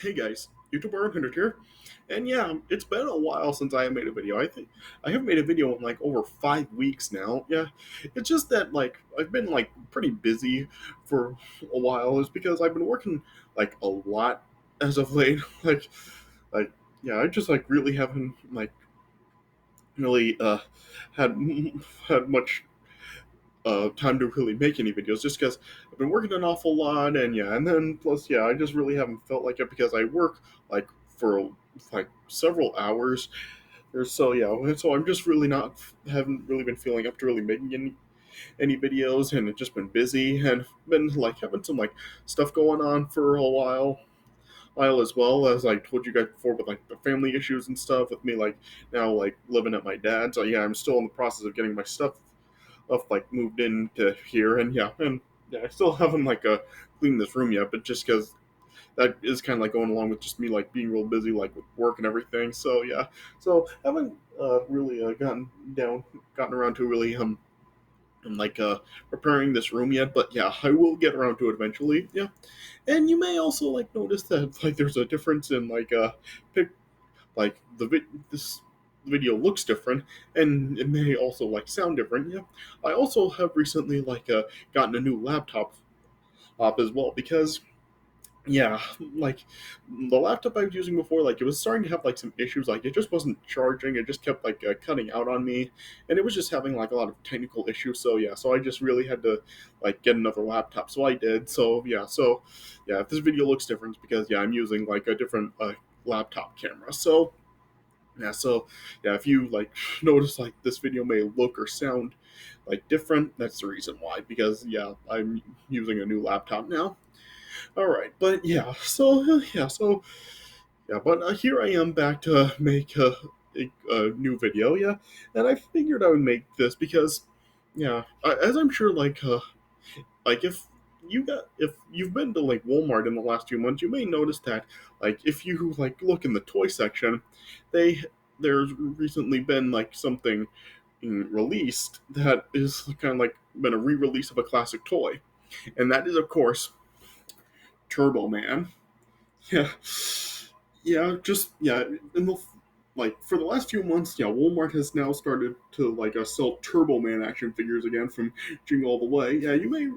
Hey guys, YouTube 100 here, and yeah, it's been a while since I made a video. I think I haven't made a video in like over 5 weeks now. Yeah, it's just that like I've been like pretty busy for a while. Is because I've been working like a lot as of late. Like yeah, I just like really haven't like really had had much time to really make any videos just because I've been working an awful lot and yeah, and then plus yeah, I just really haven't felt like it because I work like for like several hours or so yeah, and so I'm just really not haven't really been feeling up to really making any videos and it's just been busy and been like having some like stuff going on for a while as well as I told you guys before with like the family issues and stuff with me like now like living at my dad's. So yeah, I'm still in the process of getting my stuff like moved into here, and yeah, I still haven't like cleaned this room yet, but just because that is kind of like going along with just me like being real busy like with work and everything. So yeah, so haven't really gotten around to really like preparing this room yet, but yeah, I will get around to it eventually. Yeah, and you may also like notice that like there's a difference in like pic like this video looks different and it may also like sound different. Yeah, I also have recently like gotten a new laptop up as well because yeah, like the laptop I was using before, like it was starting to have like some issues. Like it just wasn't charging. It just kept like cutting out on me, and it was just having like a lot of technical issues. So yeah, so I just really had to like get another laptop. So I did. So yeah, if this video looks different, it's because yeah, I'm using like a different laptop camera. So yeah, so yeah, if you like notice like this video may look or sound like different, that's the reason why. Because yeah, I'm using a new laptop now. All right, but yeah, but here I am back to make a new video. Yeah, and I figured I would make this because yeah, as I'm sure like if you've been to like Walmart in the last few months, you may notice that like if you like look in the toy section, they there's recently been like something released that is kind of like been a re-release of a classic toy, and that is of course Turbo Man. Yeah, yeah, just yeah. In the like for the last few months, yeah, Walmart has now started to like sell Turbo Man action figures again from Jingle All the Way. Yeah, you may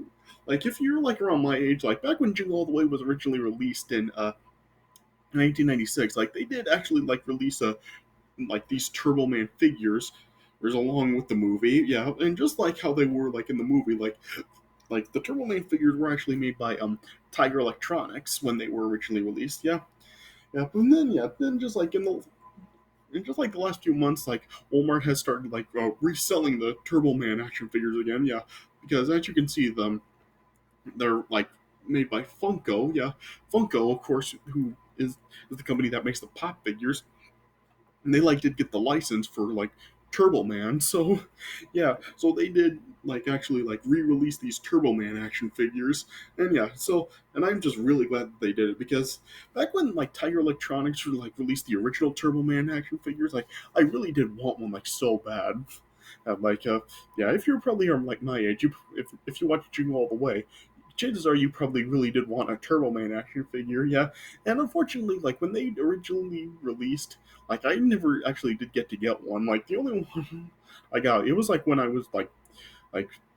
like if you're like around my age, like back when Jingle All the Way was originally released in 1996, like they did actually like release a like these Turbo Man figures. There's along with the movie, yeah, and just like how they were like in the movie, like the Turbo Man figures were actually made by Tiger Electronics when they were originally released. Yeah, yeah, then just like in just like the last few months, like Walmart has started like reselling the Turbo Man action figures again. Yeah, because as you can see, they're like made by Funko. Yeah, Funko, of course, who is the company that makes the pop figures, and they like did get the license for like Turbo Man. So yeah, so they did like actually like re-release these Turbo Man action figures, and yeah, so and I'm just really glad that they did it because back when like Tiger Electronics like released the original Turbo Man action figures, like I really did want one like so bad. Like yeah, if you're probably like my age, if you watch Jingle All the Way, chances are you probably really did want a Turbo Man action figure, yeah. And unfortunately, like when they originally released, like I never actually did get to get one. Like the only one I got, it was like when I was like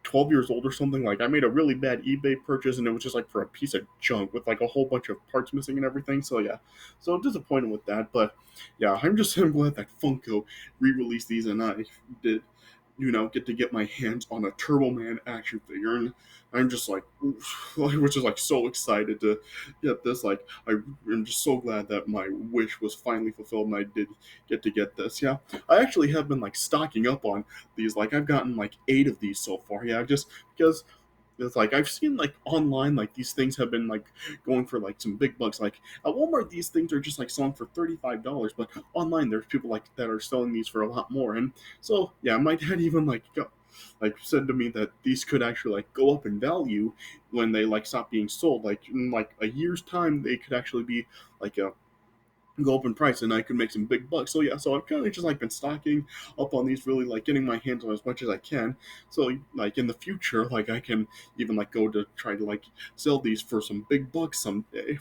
12 years old or something. Like I made a really bad eBay purchase, and it was just like for a piece of junk with like a whole bunch of parts missing and everything. So yeah, so disappointed with that. But yeah, I'm glad that Funko re-released these, and I did get to get my hands on a Turbo Man action figure, and I'm just like, I was just like so excited to get this. Like, I'm just so glad that my wish was finally fulfilled, and I did get to get this. Yeah, I actually have been like stocking up on these. Like, I've gotten like 8 of these so far. Yeah, just because it's like I've seen like online like these things have been like going for like some big bucks. Like at Walmart, these things are just like selling for $35, but online there's people like that are selling these for a lot more. And so yeah, my dad even like said to me that these could actually like go up in value when they like stop being sold. Like in like a year's time, they could actually be like a go up in price and I could make some big bucks. So yeah, so I've kind of just like been stocking up on these, really like getting my hands on as much as I can. So like in the future, like I can even like go to try to like sell these for some big bucks someday.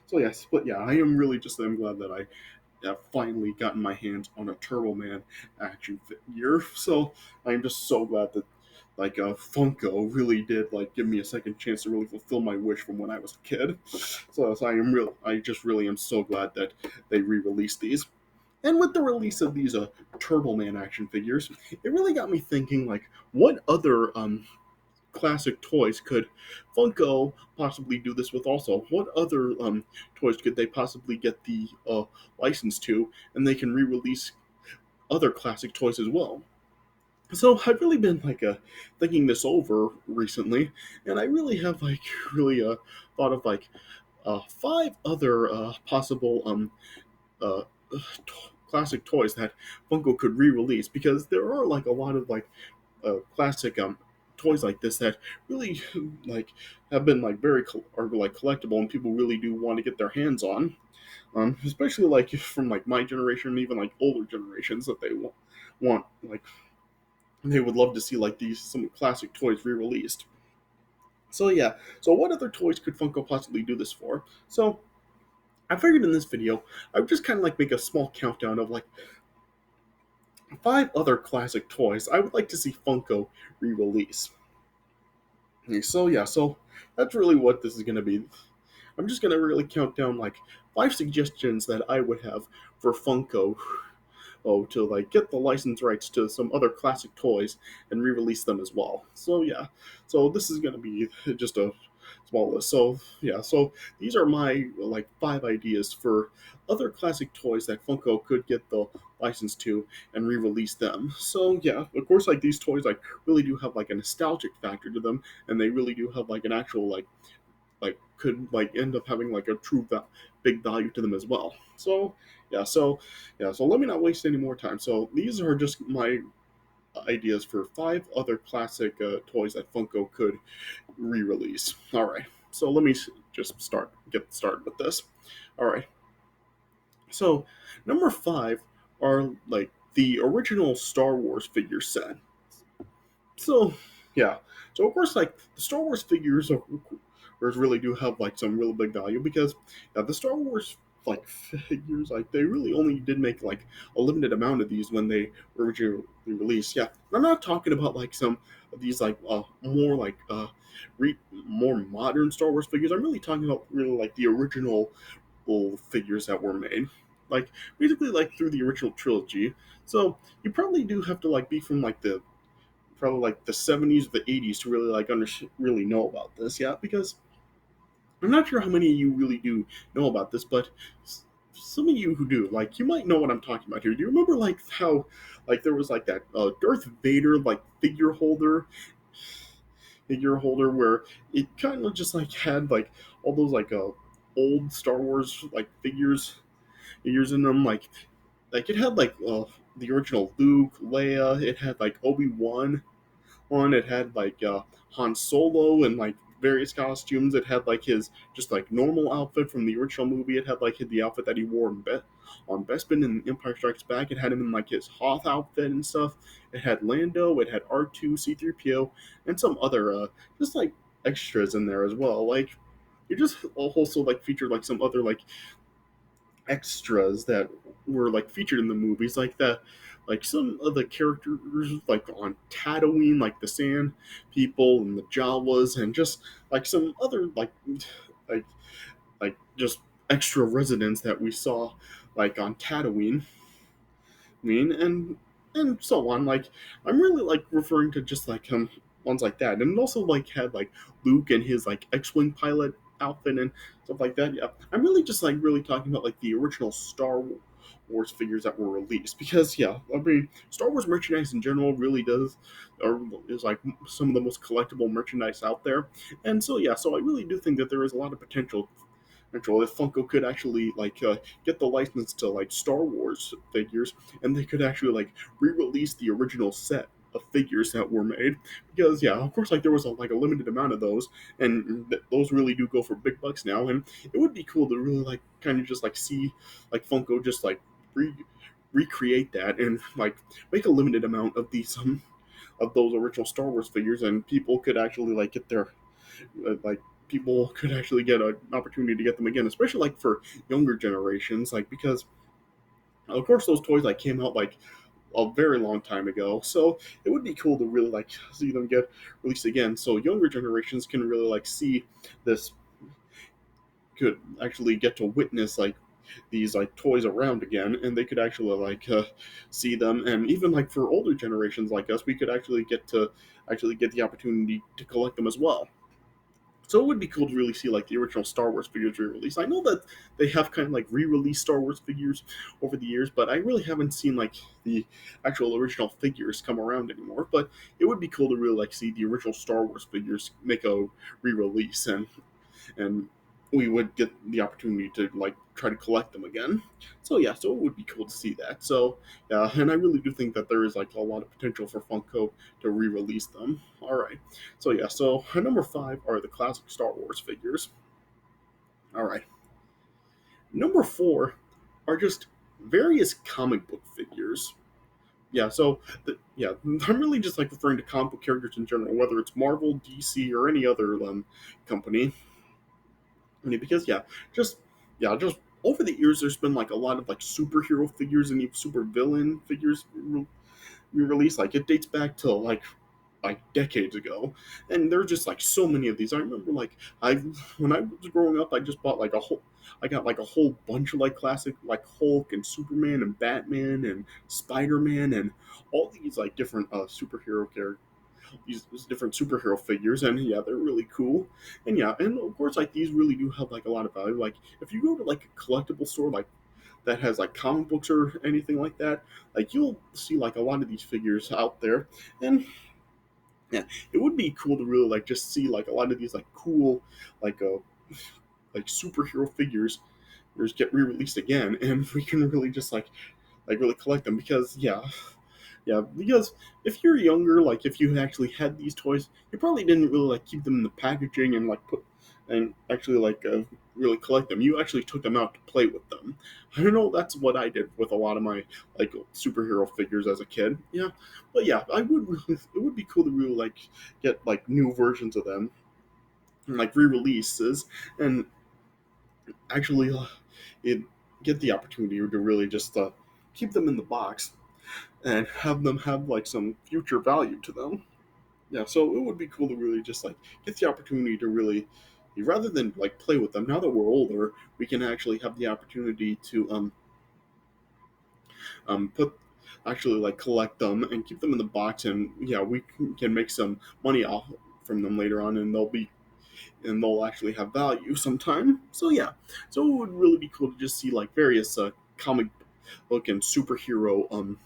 So yes, but yeah, I am really just I'm glad that I have finally gotten my hands on a Turbo Man action figure. So I'm just so glad that Funko really did like give me a second chance to really fulfill my wish from when I was a kid. So I just really am so glad that they re-released these. And with the release of these Turbo Man action figures, it really got me thinking like what other classic toys could Funko possibly do this with also? What other toys could they possibly get the license to, and they can re-release other classic toys as well? So I've really been thinking this over recently, and I really have really thought of five other possible uh, classic toys that Funko could re-release because there are like a lot of classic toys like this that really like have been like are like collectible and people really do want to get their hands on, especially like from like my generation and even like older generations that they want like they would love to see like these some classic toys re-released. So yeah, so what other toys could Funko possibly do this for? So I figured in this video I would just kind of like make a small countdown of like five other classic toys I would like to see Funko re-release. Okay, so yeah, so that's really what this is gonna be. I'm just gonna really count down like five suggestions that I would have for Funko, to like get the license rights to some other classic toys and re-release them as well. So yeah, so this is gonna be just a small list. So yeah, so these are my like five ideas for other classic toys that Funko could get the license to and re-release them. So yeah, of course, like these toys like really do have like a nostalgic factor to them, and they really do have like an actual could like end up having like a big value to them as well. So let me not waste any more time. So these are just my ideas for five other classic toys that Funko could re-release. All right, so let me just get started with this. All right, so number five are like the original Star Wars figure set. So yeah, so of course, like the Star Wars figures really do have like some really big value because the Star Wars figures like they really only did make like a limited amount of these when they were originally released. Yeah, I'm not talking about like some of these more more modern Star Wars figures. I'm really talking about really like the original figures that were made. Like basically like through the original trilogy. So you probably do have to like be from like the probably like the 70s or the 80s to really really know about this. Yeah, because I'm not sure how many of you really do know about this, but some of you who do, like, you might know what I'm talking about here. Do you remember like how like there was like that Darth Vader like figure holder where it kind of just like had like all those old Star Wars figures in them, like it had the original Luke, Leia, it had like Obi-Wan one. It had Han Solo and like various costumes. It had like his just like normal outfit from the original movie. It had like the outfit that he wore on Bespin in Empire Strikes Back. It had him in like his Hoth outfit and stuff. It had Lando. It had R2, C3PO, and some other just like extras in there as well. Like it just also like featured like some other extras that were like featured in the movies, like some of the characters like on Tatooine, like the Sand People and the Jawas, and just like some other like just extra residents that we saw like on Tatooine mean and so on. Like I'm really like referring to just like ones like that, and it also like had like Luke and his like X-wing pilot outfit and stuff like that. Yeah, I'm really just like really talking about like the original Star Wars figures that were released because yeah, I mean Star Wars merchandise in general really does or is like some of the most collectible merchandise out there, and so yeah, so I really do think that there is a lot of potential if Funko could actually get the license to like Star Wars figures, and they could actually like re-release the original set of figures that were made. Because yeah, of course, like there was a limited amount of those, and those really do go for big bucks now. And it would be cool to really like kind of just like see like Funko just like recreate that and like make a limited amount of these of those original Star Wars figures, and people could actually like get their like people could actually get an opportunity to get them again, especially like for younger generations, like because of course those toys like came out like a very long time ago. So it would be cool to really like see them get released again, so younger generations can really like see this, could actually get to witness like these like toys around again, and they could actually like see them, and even like for older generations like us, we could actually get the opportunity to collect them as well. So it would be cool to really see like the original Star Wars figures re-released. I know that they have kind of like re-released Star Wars figures over the years, but I really haven't seen like the actual original figures come around anymore. But it would be cool to really like see the original Star Wars figures make a re-release, and we would get the opportunity to like try to collect them again. So yeah, so it would be cool to see that. So yeah, and I really do think that there is like a lot of potential for Funko to re-release them. All right, so yeah, so number five are the classic Star Wars figures. All right, number four are just various comic book figures. Yeah, so yeah, I'm really just like referring to comic book characters in general, whether it's Marvel, DC, or any other company. I mean, because just over the years, there's been like a lot of like superhero figures and even super villain figures released. Like it dates back to like decades ago, and there are just like so many of these. I remember like I when I was growing up, I just bought like a whole. I got like a whole bunch of like classic like Hulk and Superman and Batman and Spider Man and all these like different superhero characters, these different superhero figures, and yeah, they're really cool. And yeah, and of course like these really do have like a lot of value. Like if you go to like a collectible store like that has like comic books or anything like that, like you'll see like a lot of these figures out there. And yeah, it would be cool to really like just see like a lot of these like cool like like superhero figures just get re-released again, and we can really just like really collect them. Because yeah, because if you're younger, like if you actually had these toys, you probably didn't really like keep them in the packaging and like put and actually like really collect them. You actually took them out to play with them. I don't know. That's what I did with a lot of my like superhero figures as a kid. Yeah, but yeah, I would really. It would be cool to really like get like new versions of them, like re-releases, and actually it get the opportunity to really just keep them in the box and have them have like some future value to them. Yeah, so it would be cool to really just like get the opportunity to really, rather than like play with them. Now that we're older, we can actually have the opportunity to put actually like collect them and keep them in the box, and yeah, we can make some money off from them later on, and they'll actually have value sometime. So yeah, so it would really be cool to just see like various comic book and superhero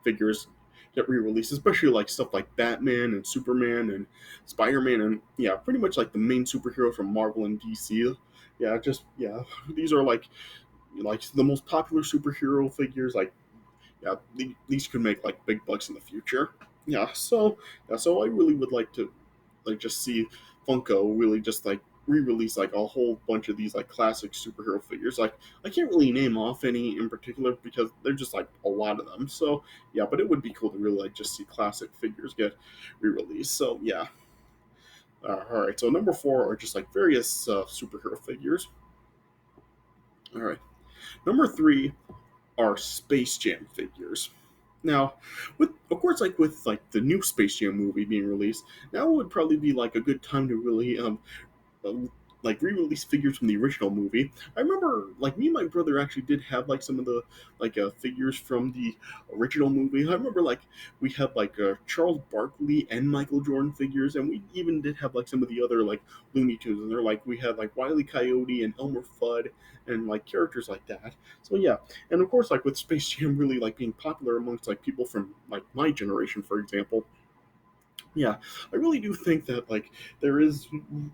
figures get re-released, especially like stuff like Batman and Superman and Spider-Man, and yeah, pretty much like the main superheroes from Marvel and DC. Yeah, just yeah, these are like the most popular superhero figures. Like yeah, these could make like big bucks in the future. Yeah, so I really would like to like just see Funko really just like re-release like a whole bunch of these like classic superhero figures. Like I can't really name off any in particular because they're just like a lot of them. So yeah, but it would be cool to really like just see classic figures get re-released. So yeah, all right. So number four are just like various superhero figures. All right. Number three are Space Jam figures. Now, with of course, like with like the new Space Jam movie being released, now would probably be like a good time to really um, like re-release figures from the original movie. I remember like me and my brother actually did have like some of the like figures from the original movie. I remember like we had like Charles Barkley and Michael Jordan figures, and we even did have like some of the other like Looney Tunes, and they're like we had like Wile E. Coyote and Elmer Fudd and like characters like that. So yeah, and of course like with Space Jam really like being popular amongst like people from like my generation, for example, yeah, I really do think that like there is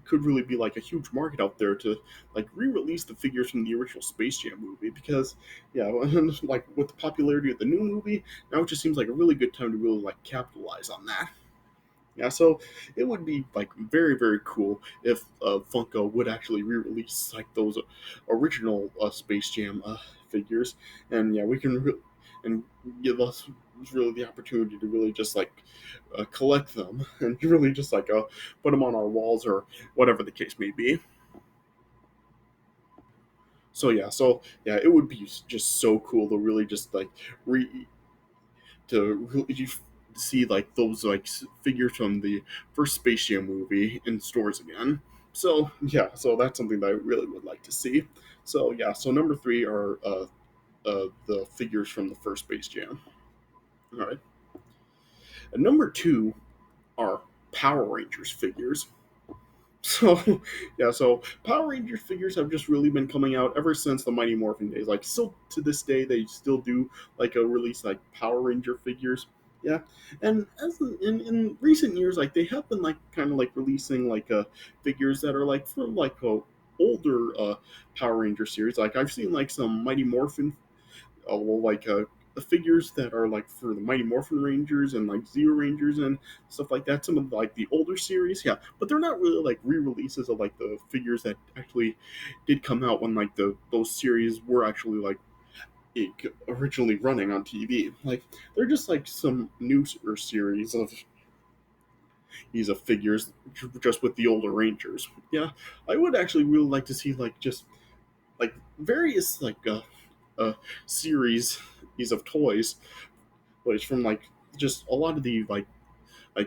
could really be like a huge market out there to like re-release the figures from the original Space Jam movie. Because yeah, and, like with the popularity of the new movie, now it just seems like a really good time to really like capitalize on that. Yeah, so it would be like very cool if Funko would actually re-release like those original Space Jam figures, and yeah, we can and give us really the opportunity to really just like collect them and really just like put them on our walls or whatever the case may be. So yeah, it would be just so cool to really just like re to really see like those like figures from the first Space Jam movie in stores again. So yeah, so that's something that I really would like to see. So yeah, so number three are the figures from the first Space Jam. All right, and number two are Power Rangers figures. So yeah, so Power Ranger figures have just really been coming out ever since the Mighty Morphin days. Like still to this day, they still do like a release like Power Ranger figures. Yeah, and as in recent years, like they have been like kind of like releasing like figures that are like from like a older Power Ranger series. Like I've seen like some Mighty Morphin well, like the figures that are like for the Mighty Morphin Rangers and like Zero Rangers and stuff like that. Some of like the older series, yeah, but they're not really like re-releases of like the figures that actually did come out when like those series were actually like originally running on TV. Like they're just like some newer series of these of figures just with the older Rangers. Yeah, I would actually really like to see like just like various uh series these of toys from like just a lot of the like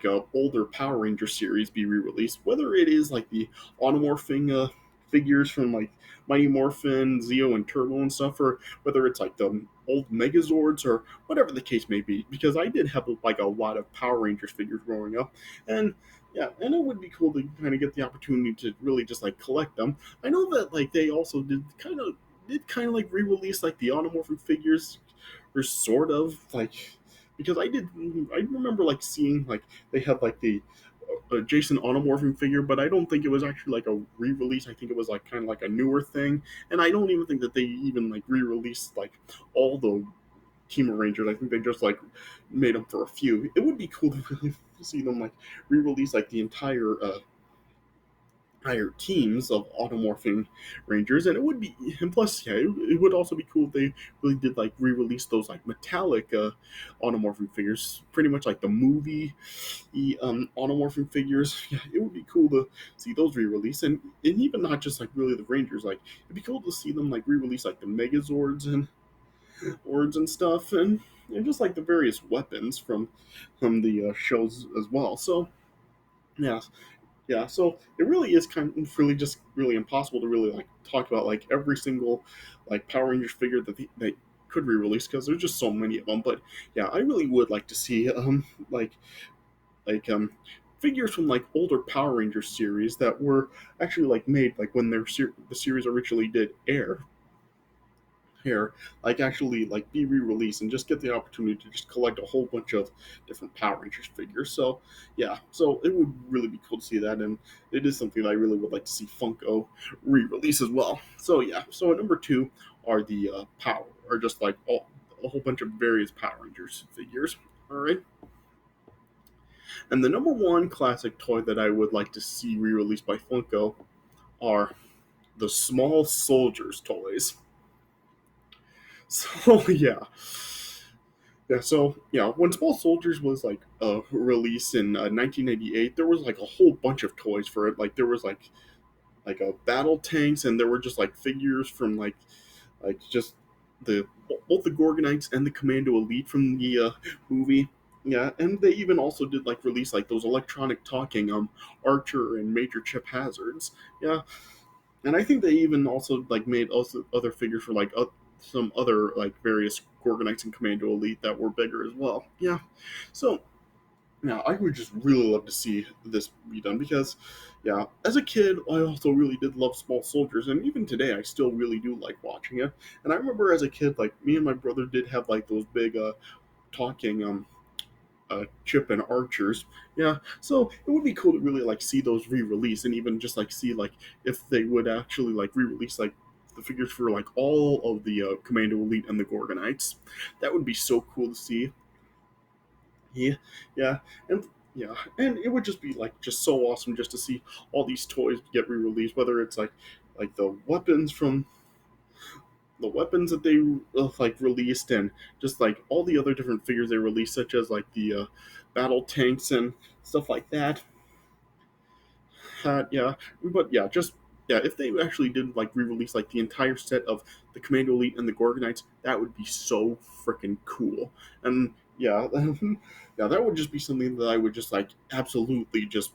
a older Power Ranger series be re-released, whether it is like the automorphing figures from like Mighty Morphin, Zeo, and Turbo and stuff, or whether it's like the old Megazords or whatever the case may be. Because I did have like a lot of Power Rangers figures growing up, and yeah, and it would be cool to kind of get the opportunity to really just like collect them. I know that like they also did kind of like re-release like the automorphin figures, or sort of like because I remember like seeing like they had like the Jason Automorphing figure, but I don't think it was actually like a re-release. I think it was like kind of like a newer thing, and I don't even think that they even like re-released like all the Team Rangers. I think they just like made them for a few. It would be cool to really see them like re-release like the entire teams of automorphing rangers, and it would be, and plus yeah, it would also be cool if they really did like re-release those like metallic automorphing figures, pretty much like the movie automorphing figures. Yeah, it would be cool to see those re-release, and even not just like really the rangers, like it'd be cool to see them like re-release like the megazords and ords and stuff, and just like the various weapons from the shows as well. So yeah, yeah, so it really is kind of really just really impossible to really like talk about like every single like Power Rangers figure that they could re-release because there's just so many of them. But yeah, I really would like to see like like figures from like older Power Rangers series that were actually like made like when the series originally did air here, like actually like be re-released and just get the opportunity to just collect a whole bunch of different Power Rangers figures. So yeah, so it would really be cool to see that, and it is something that I really would like to see Funko re-release as well. So yeah, so at number two are the power, or just like a whole bunch of various Power Rangers figures. All right, and the number one classic toy that I would like to see re-released by Funko are the Small Soldiers toys. So yeah, so yeah, when Small Soldiers was like released in 1998, there was like a whole bunch of toys for it. Like there was like a battle tanks, and there were just like figures from like just the both the Gorgonites and the Commando Elite from the movie. Yeah, and they even also did like release like those electronic talking Archer and Major Chip Hazards. Yeah, and I think they even also like made also other figures for like some other like various Gorgonites and Commando Elite that were bigger as well. Yeah, so yeah, I would just really love to see this be done because, yeah, as a kid, I also really did love Small Soldiers, and even today, I still really do like watching it. And I remember as a kid, like me and my brother did have like those big talking Chip and Archers. Yeah, so it would be cool to really like see those re-release and even just like see like if they would actually like re-release like the figures for like all of the Commando Elite and the Gorgonites. That would be so cool to see. Yeah, yeah, and yeah, and it would just be like just so awesome just to see all these toys get re-released, whether it's like the weapons from the weapons that they like released, and just like all the other different figures they released, such as like the battle tanks and stuff like that. Yeah, but yeah, just yeah, if they actually did like re-release like the entire set of the Commando Elite and the Gorgonites, that would be so freaking cool. And yeah, yeah, that would just be something that I would just like absolutely just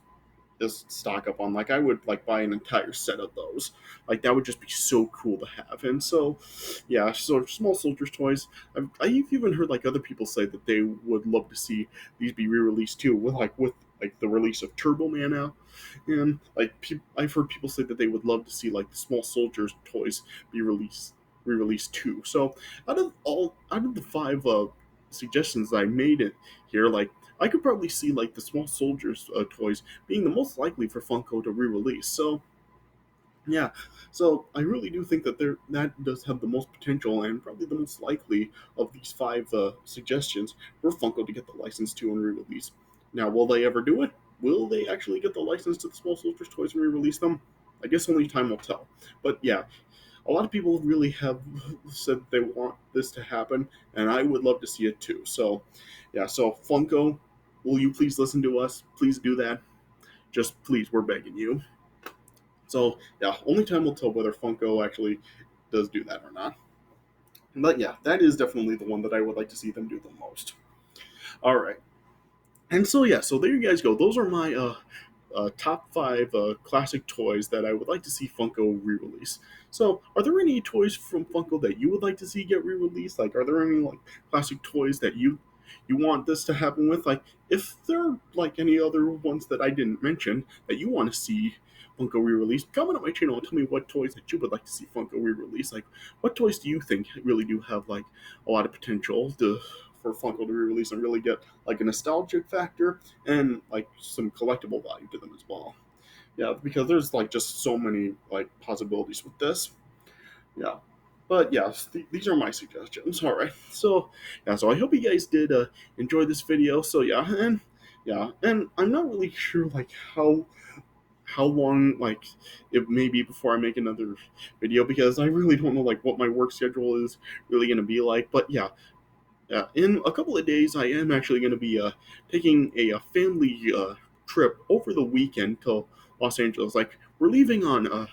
stock up on. Like I would like buy an entire set of those. Like that would just be so cool to have. And so, yeah, so small soldiers toys. I've even heard like other people say that they would love to see these be re-released too, with like the release of Turbo Man now. And like I've heard people say that they would love to see like the small soldiers toys be released re-released too. So out of the five suggestions I made it here, like I could probably see like the small soldiers toys being the most likely for Funko to re-release. So yeah, so I really do think that that does have the most potential and probably the most likely of these five suggestions for Funko to get the license to and re-release. Now, will they ever do it? Will they actually get the license to the small soldiers toys and re-release them? I guess only time will tell. But yeah, a lot of people really have said they want this to happen, and I would love to see it too. So, yeah, so Funko, will you please listen to us? Please do that. Just please, we're begging you. So, yeah, only time will tell whether Funko actually does do that or not. But yeah, that is definitely the one that I would like to see them do the most. All right. And so, yeah, so there you guys go. Those are my top five classic toys that I would like to see Funko re-release. So, are there any toys from Funko that you would like to see get re-released? Like, are there any like classic toys that you want this to happen with? Like, if there are like any other ones that I didn't mention that you want to see Funko re-release, comment on my channel and tell me what toys that you would like to see Funko re-release. Like, what toys do you think really do have like a lot of potential to for Funko to re-release and really get like a nostalgic factor and like some collectible value to them as well. Yeah, because there's like just so many like possibilities with this. Yeah, but yeah, these are my suggestions. All right, so yeah, so I hope you guys did enjoy this video. So yeah, and I'm not really sure like how long like it may be before I make another video because I really don't know like what my work schedule is really gonna be like. But yeah, in a couple of days, I am actually going to be taking a family trip over the weekend to Los Angeles. Like we're leaving on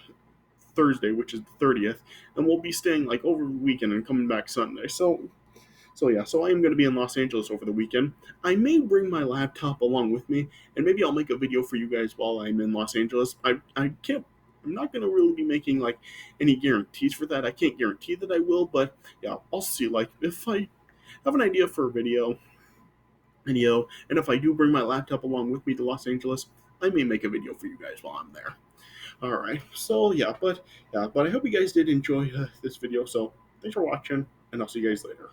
Thursday, which is the 30th, and we'll be staying like over the weekend and coming back Sunday. So yeah, so I am going to be in Los Angeles over the weekend. I may bring my laptop along with me, and maybe I'll make a video for you guys while I'm in Los Angeles. I can't. I'm not going to really be making like any guarantees for that. I can't guarantee that I will, but yeah, I'll see. Like if I have an idea for a video, and if I do bring my laptop along with me to Los Angeles, I may make a video for you guys while I'm there. All right, so yeah, but I hope you guys did enjoy this video. So thanks for watching, and I'll see you guys later.